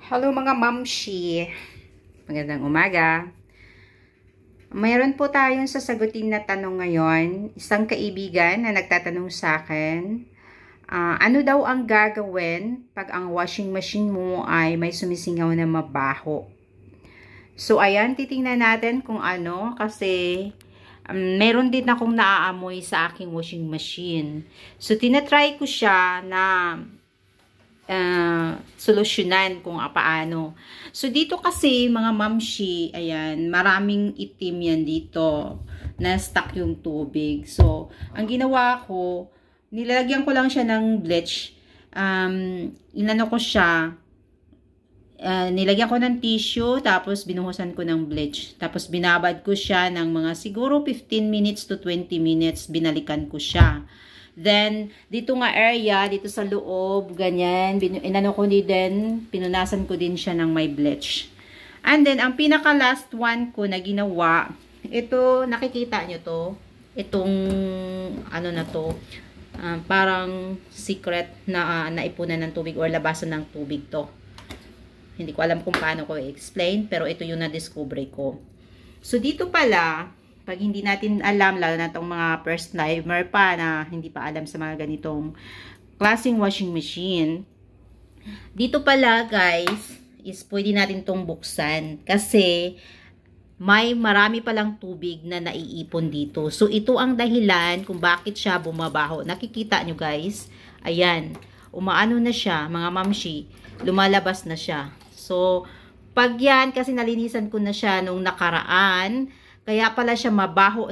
Hello mga mamshi. Magandang umaga. Mayroon po tayong sasagutin na tanong ngayon. Isang kaibigan na nagtatanong sa akin, ano daw ang gagawin pag ang washing machine mo ay may sumisingaw na mabaho? So ayan, titingnan natin kung ano kasi meron din akong naaamoy sa aking washing machine. So tinatry ko siya na solusyonan kung paano. So dito kasi mga mamshi, ayan, maraming itim yan dito na stuck yung tubig. So ang ginawa ko, nilalagyan ko lang siya ng bleach. Inano ko siya, nilagyan ko ng tissue, tapos binuhusan ko ng bleach. Tapos binabad ko siya ng mga siguro 15 minutes to 20 minutes, binalikan ko siya. Then, dito nga area, dito sa loob, ganyan, inano ko din, pinunasan ko din siya ng may bleach. And then, ang pinaka last one ko na ginawa, ito, nakikita nyo to, itong, ano na to, parang secret na naipunan ng tubig or labasan ng tubig to. Hindi ko alam kung paano ko i-explain, pero ito yung na-discover ko. So, dito pala, pag hindi natin alam, lalo na itong mga first timer pa na hindi pa alam sa mga ganitong klaseng washing machine, dito pala guys, is pwede natin itong buksan kasi may marami palang tubig na naiipon dito. So ito ang dahilan kung bakit siya bumabaho. Nakikita nyo guys, ayan, umaano na siya, mga mamshi, lumalabas na siya. So pag yan, kasi nalinisan ko na siya nung nakaraan, kaya pala siya mabaho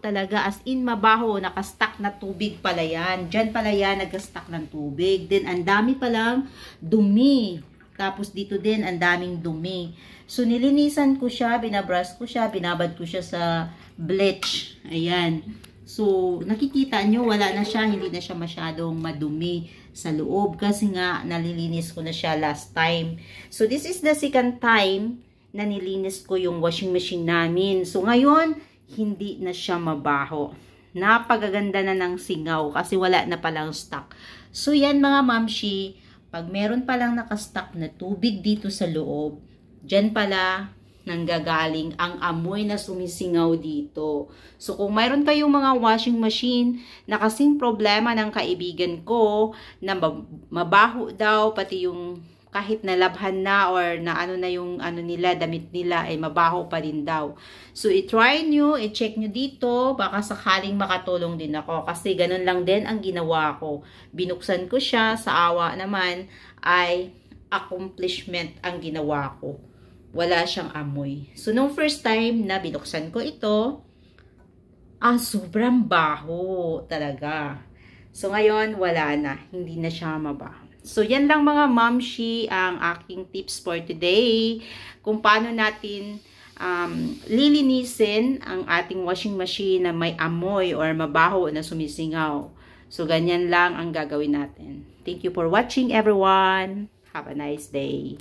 talaga, as in mabaho, nakastack na tubig pala yan. Diyan pala yan, nag-stack ng tubig. Then, ang dami palang dumi. Tapos, dito din, ang daming dumi. So, nilinisan ko siya, binabrush ko siya, binabad ko siya sa bleach. Ayan. So, nakikita nyo, wala na siya, hindi na siya masyadong madumi sa loob. Kasi nga, nalilinis ko na siya last time. So, this is the second time na nilinis ko yung washing machine namin. So, ngayon, hindi na siya mabaho. Napagaganda na ng singaw kasi wala na palang stock. So, yan mga mamshi, pag meron palang nakastock na tubig dito sa loob, dyan pala nanggagaling ang amoy na sumisingaw dito. So, kung mayroon kayong mga washing machine na kasing problema ng kaibigan ko, na mabaho daw, pati yung kahit nalabhan na or na ano na yung ano nila, damit nila, ay mabaho pa rin daw. So, i-try nyo, i-check nyo dito, baka sakaling makatulong din ako. Kasi ganun lang din ang ginawa ko. Binuksan ko siya, sa awa naman, ay accomplishment ang ginawa ko. Wala siyang amoy. So, nung first time na binuksan ko ito, sobrang baho talaga. So, ngayon, wala na. Hindi na siya mabaho. So, yan lang mga mamshi ang aking tips for today. Kung paano natin lilinisin ang ating washing machine na may amoy or mabaho na sumisingaw. So, ganyan lang ang gagawin natin. Thank you for watching everyone. Have a nice day.